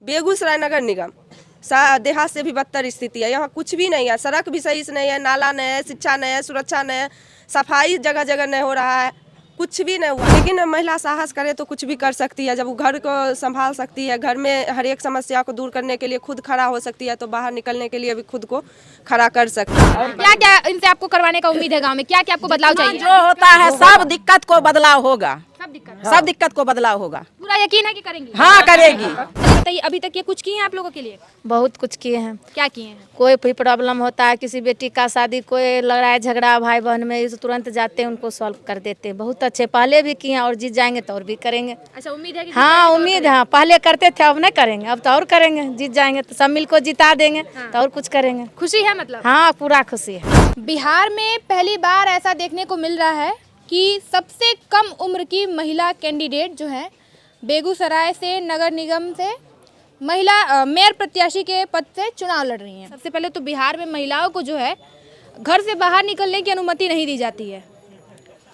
बेगूसराय नगर निगम देहात से भी बदतर स्थिति है। यहाँ कुछ भी नहीं है, सड़क भी सही से नहीं है, नाला नहीं है, शिक्षा नहीं है, सुरक्षा नहीं है, सफाई जगह जगह नहीं हो रहा है, कुछ भी नहीं हुआ। लेकिन महिला साहस करे तो कुछ भी कर सकती है। जब वो घर को संभाल सकती है, घर में हर एक समस्या को दूर करने के लिए खुद खड़ा हो सकती है, तो बाहर निकलने के लिए भी खुद को खड़ा कर सकती है। और क्या क्या इनसे आपको करवाने का उम्मीद है गांव में? क्या क्या आपको बदलाव चाहिए? जो होता है सब दिक्कत को बदलाव होगा, सब दिक्कत को बदलाव होगा। पूरा यकीन है कि करेंगी? हाँ करेगी। बताइए, अभी तक ये कुछ किए हैं आप लोगों के लिए? बहुत कुछ किए हैं। क्या किए हैं? कोई भी प्रॉब्लम होता है, किसी बेटी का शादी, कोई लड़ाई झगड़ा भाई बहन में, इस तुरंत जाते हैं, उनको सॉल्व कर देते हैं। बहुत अच्छे, पहले भी किए हैं और जीत जाएंगे तो और भी करेंगे। अच्छा, उम्मीद है कि हाँ उम्मीद है। पहले करते थे, अब नहीं करेंगे, अब तो और करेंगे। जीत जाएंगे तो सब मिल को जिता देंगे तो और कुछ करेंगे। खुशी है मतलब? हाँ पूरा खुशी है। बिहार में पहली बार ऐसा देखने को मिल रहा है कि सबसे कम उम्र की महिला कैंडिडेट जो है बेगूसराय से नगर निगम से महिला मेयर प्रत्याशी के पद से चुनाव लड़ रही हैं। सबसे पहले तो बिहार में महिलाओं को जो है घर से बाहर निकलने की अनुमति नहीं दी जाती है।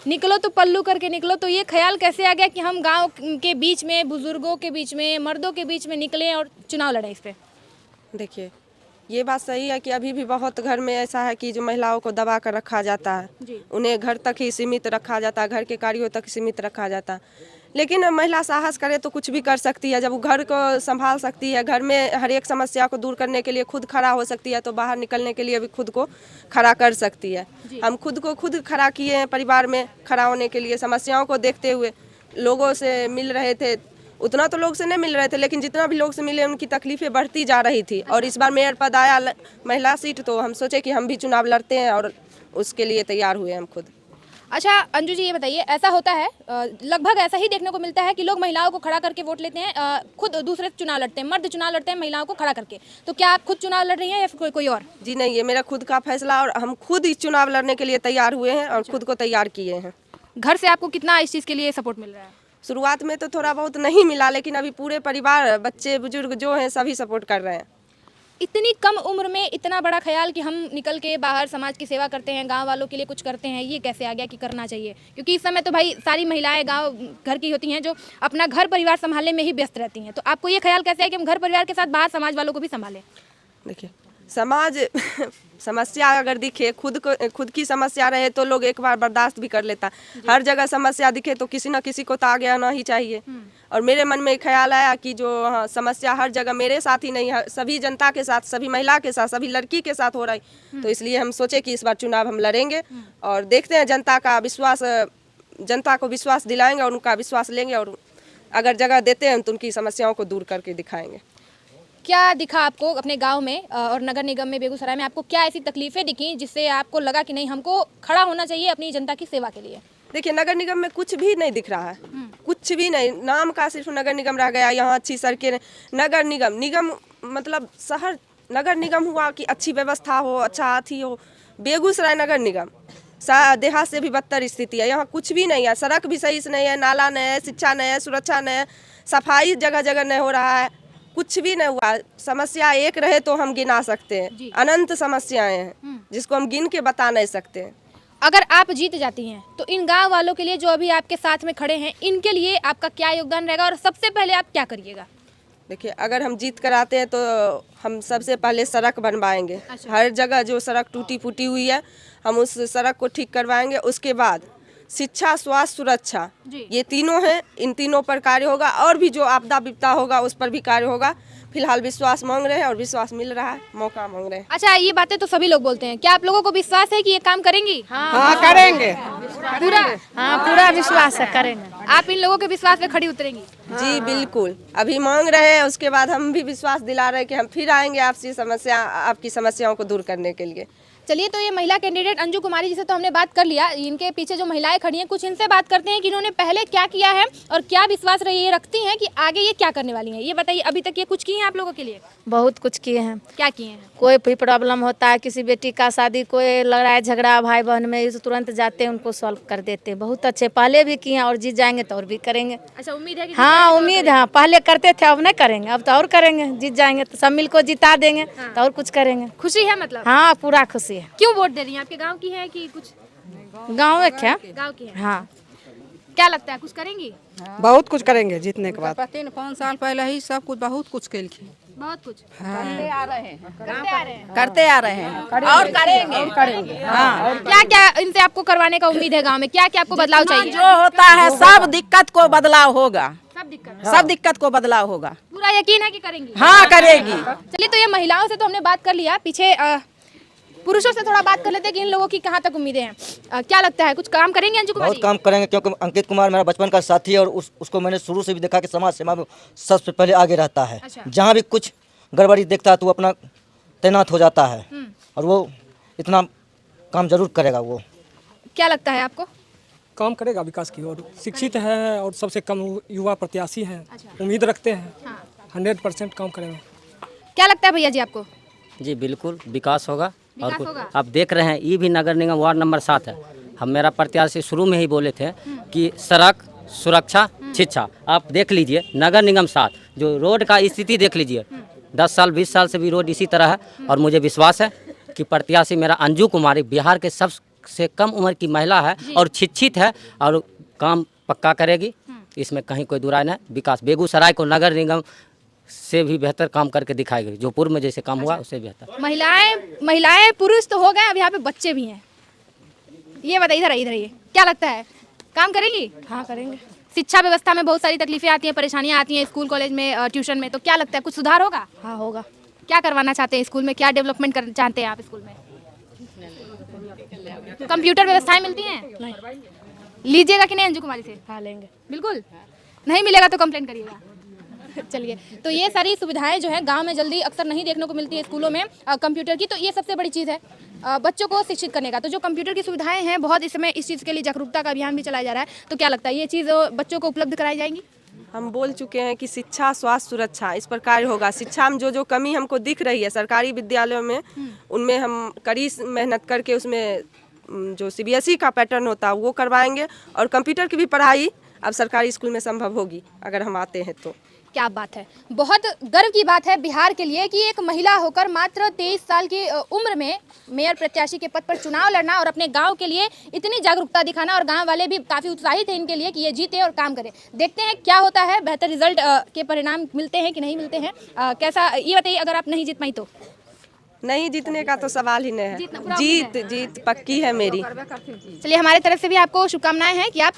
निकलो तो पल्लू करके निकलो। तो ये ख्याल कैसे आ गया कि हम गांव के बीच में, बुजुर्गों के बीच में, मर्दों के बीच में निकलें और चुनाव लड़ें इस पर? देखिए, ये बात सही है कि अभी भी बहुत घर में ऐसा है कि जो महिलाओं को दबा कर रखा जाता है, उन्हें घर तक ही सीमित रखा जाता है, घर के कार्यों तक सीमित रखा जाता है। लेकिन महिला साहस करे तो कुछ भी कर सकती है। जब वो घर को संभाल सकती है, घर में हर एक समस्या को दूर करने के लिए खुद खड़ा हो सकती है, तो बाहर निकलने के लिए भी खुद को खड़ा कर सकती है। हम खुद को खुद खड़ा किए हैं, परिवार में खड़ा होने के लिए। समस्याओं को देखते हुए लोगों से मिल रहे थे, उतना तो लोग से नहीं मिल रहे थे, लेकिन जितना भी लोग से मिले उनकी तकलीफें बढ़ती जा रही थी। और इस बार मेयर पद आया महिला सीट, तो हम सोचे कि हम भी चुनाव लड़ते हैं और उसके लिए तैयार हुए हम खुद। अच्छा अंजू जी, ये बताइए, ऐसा होता है लगभग ऐसा ही देखने को मिलता है कि लोग महिलाओं को खड़ा करके वोट लेते हैं, खुद दूसरे चुनाव लड़ते हैं, मर्द चुनाव लड़ते हैं महिलाओं को खड़ा करके। तो क्या आप खुद चुनाव लड़ रही हैं या फिर कोई और? जी नहीं, ये मेरा खुद का फैसला और हम खुद इस चुनाव लड़ने के लिए तैयार हुए हैं और खुद को तैयार किए हैं। घर से आपको कितना इस चीज़ के लिए सपोर्ट मिल रहा है? शुरुआत में तो थोड़ा बहुत नहीं मिला, लेकिन अभी पूरे परिवार, बच्चे बुजुर्ग जो हैं सभी सपोर्ट कर रहे हैं। इतनी कम उम्र में इतना बड़ा ख्याल कि हम निकल के बाहर समाज की सेवा करते हैं, गांव वालों के लिए कुछ करते हैं, ये कैसे आ गया कि करना चाहिए? क्योंकि इस समय तो भाई सारी महिलाएं गांव घर की होती हैं जो अपना घर परिवार संभालने में ही व्यस्त रहती हैं। तो आपको ये ख्याल कैसे है कि हम घर परिवार के साथ बाहर समाज वालों को भी संभालें? देखिए, समाज समस्या अगर दिखे, खुद की समस्या रहे तो लोग एक बार बर्दाश्त भी कर लेता। हर जगह समस्या दिखे तो किसी न किसी को तो आगे आना ही चाहिए। और मेरे मन में ख्याल आया कि जो समस्या हर जगह मेरे साथ ही नहीं है, सभी जनता के साथ, सभी महिला के साथ, सभी लड़की के साथ हो रही, तो इसलिए हम सोचे कि इस बार चुनाव हम लड़ेंगे और देखते हैं जनता का विश्वास, जनता को विश्वास दिलाएंगे और उनका विश्वास लेंगे और अगर जगह देते हैं तो उनकी समस्याओं को दूर करके दिखाएंगे। क्या दिखा आपको अपने गांव में और नगर निगम में बेगूसराय में? आपको क्या ऐसी तकलीफें दिखी जिससे आपको लगा कि नहीं, हमको खड़ा होना चाहिए अपनी जनता की सेवा के लिए? देखिए, नगर निगम में कुछ भी नहीं दिख रहा है, कुछ भी नहीं। नाम का सिर्फ नगर निगम रह गया। यहाँ अच्छी सड़कें, नगर निगम मतलब शहर नगर निगम हुआ कि अच्छी व्यवस्था हो, अच्छा अथी हो। बेगूसराय नगर निगम देहात से भी बदतर स्थिति है। यहाँ कुछ भी नहीं है, सड़क भी सही से नहीं है, नाला नहीं है, शिक्षा नहीं है, सुरक्षा नहीं है, सफाई जगह जगह नहीं हो रहा है, कुछ भी नहीं हुआ। समस्या एक रहे तो हम गिना सकते हैं, अनंत समस्याएं हैं जिसको हम गिन के बता नहीं सकते हैं। अगर आप जीत जाती हैं तो इन गांव वालों के लिए जो अभी आपके साथ में खड़े हैं, इनके लिए आपका क्या योगदान रहेगा और सबसे पहले आप क्या करिएगा? देखिए, अगर हम जीत कर आते हैं तो हम सबसे पहले सड़क बनवाएंगे। हर जगह जो सड़क टूटी फूटी हुई है हम उस सड़क को ठीक करवाएंगे। उसके बाद शिक्षा, स्वास्थ्य, सुरक्षा, ये तीनों हैं, इन तीनों पर कार्य होगा। और भी जो आपदा विपदा होगा उस पर भी कार्य होगा। फिलहाल विश्वास मांग रहे हैं और विश्वास मिल रहा है, मौका मांग रहे हैं। अच्छा, ये बातें तो सभी लोग बोलते हैं, क्या आप लोगों को विश्वास है कि ये काम करेंगी? हाँ करेंगे पूरा? हाँ पूरा विश्वास है, करेंगे। आप इन लोगों के विश्वास पे खड़ी उतरेंगी? जी बिल्कुल, अभी मांग रहे हैं, उसके बाद हम भी विश्वास दिला रहे हैं कि हम फिर आएंगे आपकी समस्याओं को दूर करने के लिए। चलिए, तो ये महिला कैंडिडेट अंजू कुमारी जी से तो हमने बात कर लिया। इनके पीछे जो महिलाएं खड़ी हैं, कुछ इनसे बात करते हैं कि इन्होंने पहले क्या किया है और क्या विश्वास ये रखती हैं कि आगे ये क्या करने वाली हैं। ये बताइए, अभी तक ये कुछ किए हैं आप लोगों के लिए? बहुत कुछ किए हैं। क्या किए हैं? कोई भी प्रॉब्लम होता है, किसी बेटी का शादी, कोई लड़ाई झगड़ा भाई बहन में, इस तुरंत जाते हैं, उनको सॉल्व कर देते हैं। बहुत अच्छे, पहले भी किए हैं और जीत जाएंगे तो और भी करेंगे। अच्छा, उम्मीद है कि हाँ उम्मीद है। पहले करते थे, अब नहीं करेंगे, अब तो और करेंगे। जीत जाएंगे तो सब मिल को जिता देंगे तो और कुछ करेंगे। खुशी है मतलब? हाँ पूरा खुशी है। क्यों वोट दे रही हैं? आपके गांव की है कि कुछ गाँव है क्या? गांव की है? हाँ क्या लगता है कुछ करेंगी? बहुत कुछ करेंगे जीतने के बाद। 3-5 साल पहले ही सब कुछ बहुत कुछ कैल बहुत कुछ करते आ रहे हैं करते आ रहे हैं और करेंगे। हाँ, क्या क्या इनसे आपको करवाने का उम्मीद है गांव में? क्या क्या आपको बदलाव चाहिए? जो होता है सब दिक्कत को बदलाव होगा, सब दिक्कत को बदलाव होगा। पूरा यकीन है कि करेंगी? हाँ करेगी। चलिए, तो ये महिलाओं से तो हमने बात कर लिया, पीछे पुरुषों से थोड़ा बात कर लेते हैं कि इन लोगों की कहाँ तक उम्मीदें हैं। क्या लगता है कुछ काम करेंगे अंजू कुमारी? बहुत काम करेंगे, क्योंकि अंकित कुमार मेरा बचपन का साथी है और उसको मैंने शुरू से भी देखा कि समाज सेवा में सबसे पहले आगे रहता है। अच्छा। जहाँ भी कुछ गड़बड़ी देखता है तो वो अपना तैनात हो जाता है और वो इतना काम जरूर करेगा। वो क्या लगता है आपको? काम करेगा विकास की ओर, शिक्षित है और सबसे कम युवा प्रत्याशी हैं। उम्मीद रखते हैं 100% काम करेंगे। क्या लगता है भैया जी आपको? जी बिल्कुल विकास होगा। और विकास कुछ होगा? आप देख रहे हैं, ये भी नगर निगम वार्ड नंबर 7 है। हम मेरा प्रत्याशी शुरू में ही बोले थे कि सड़क, सुरक्षा, शिक्षा। आप देख लीजिए नगर निगम 7 जो रोड का स्थिति देख लीजिए, 10 साल 20 साल से भी रोड इसी तरह है। और मुझे विश्वास है कि प्रत्याशी मेरा अंजू कुमारी बिहार के सबसे कम उम्र की महिला है और शिक्षित है और काम पक्का करेगी, इसमें कहीं कोई दुराय नहीं। विकास बेगूसराय को नगर निगम से भी बेहतर काम करके दिखाएगी, जो पूर्व में जैसे काम हुआ उससे बेहतर। महिलाएं पुरुष तो हो गए, अब यहाँ पे बच्चे भी हैं। ये बताइए, इधर आइए, क्या लगता है काम करेंगी? हाँ करेंगे। शिक्षा व्यवस्था में बहुत सारी तकलीफें आती हैं, परेशानियां आती हैं स्कूल कॉलेज में, ट्यूशन में, तो क्या लगता है कुछ सुधार होगा? हाँ होगा। क्या करवाना चाहते हैं स्कूल में? क्या डेवलपमेंट करना चाहते हैं आप स्कूल में? कंप्यूटर व्यवस्थाएं मिलती हैं? नहीं। लीजिएगा कि नहीं अंजू कुमारी से? हाँ लेंगे। बिल्कुल नहीं मिलेगा तो कंप्लेंट करिएगा। चलिए, तो ये सारी सुविधाएं जो है गांव में जल्दी अक्सर नहीं देखने को मिलती है स्कूलों में कंप्यूटर की, तो ये सबसे बड़ी चीज़ है बच्चों को शिक्षित करने का। तो जो कंप्यूटर की सुविधाएं हैं, बहुत इस समय इस चीज़ के लिए जागरूकता का अभियान भी चलाया जा रहा है। तो क्या लगता है ये चीज़ बच्चों को उपलब्ध कराई जाएंगी? हम बोल चुके हैं कि शिक्षा, स्वास्थ्य, सुरक्षा इस पर कार्य होगा। शिक्षा में जो कमी हमको दिख रही है सरकारी विद्यालयों में, उनमें हम कड़ी मेहनत करके उसमें जो CBSE का पैटर्न होता है वो करवाएंगे। और कंप्यूटर की भी पढ़ाई अब सरकारी स्कूल में संभव होगी अगर हम आते हैं तो। क्या बात है, बहुत गर्व की बात है बिहार के लिए कि एक महिला होकर मात्र 23 साल की उम्र में मेयर प्रत्याशी के पद पर चुनाव लड़ना और अपने गांव के लिए इतनी जागरूकता दिखाना, और गांव वाले भी काफ़ी उत्साहित हैं इनके लिए कि ये जीते और काम करें। देखते हैं क्या होता है, बेहतर रिजल्ट के परिणाम मिलते हैं कि नहीं मिलते हैं। कैसा ये बताइए, अगर आप नहीं जीत पाई तो? नहीं जीतने का तो सवाल ही नहीं है, जीत पक्की है मेरी। चलिए, हमारे तरफ से भी आपको शुभकामनाएं हैं कि आप